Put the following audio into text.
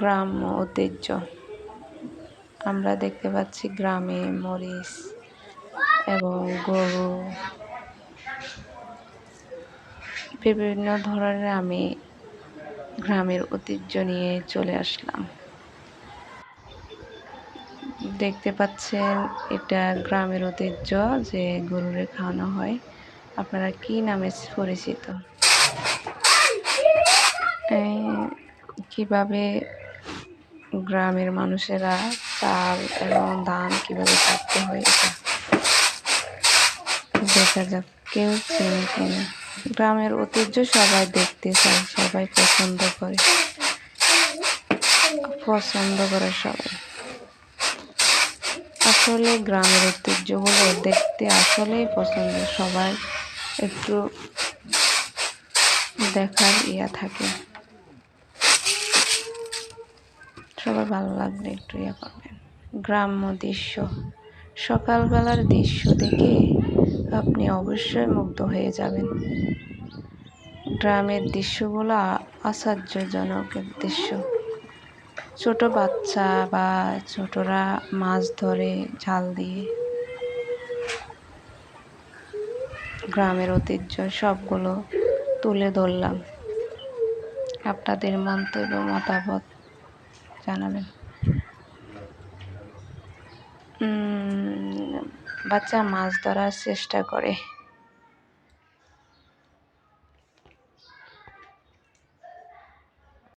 গ্রাম্য ঐতিহ্য। আমরা দেখতে পাচ্ছি গ্রামে মরিচ এবং গরু, বিভিন্ন ধরনের আমি গ্রামের ঐতিহ্য নিয়ে চলে আসলাম। দেখতে পাচ্ছেন এটা গ্রামের ঐতিহ্য যে গরুরে খাওয়ানো হয়। আপনারা কি নামে পরিচিত? কিভাবে গ্রামের মানুষেরা চাল এবং ধান কিভাবে কাটতে হয় এটা দেখা যাক কেউ চেনে কিনা। গ্রামের ঐতিহ্য সবাই দেখতে চায়, সবাই পছন্দ করে সবাই। আসলে গ্রামের ঐতিহ্যগুলো দেখতে আসলেই পছন্দ, সবাই একটু দেখার থাকে, সবার ভালো লাগলে একটু করবেন। গ্রাম্য দৃশ্য, সকালবেলার দৃশ্য দেখে আপনি অবশ্যই মুগ্ধ হয়ে যাবেন। গ্রামের দৃশ্যগুলো আশ্চর্যজনক দৃশ্য। ছোট বাচ্চা বা ছোটরা মাছ ধরে জাল দিয়ে। গ্রামের ঐতিহ্য সবগুলো তুলে ধরলাম। আপনাদের মন্তব্য মতামত জানাবেন। বাচ্চা মাছ ধরার চেষ্টা করে।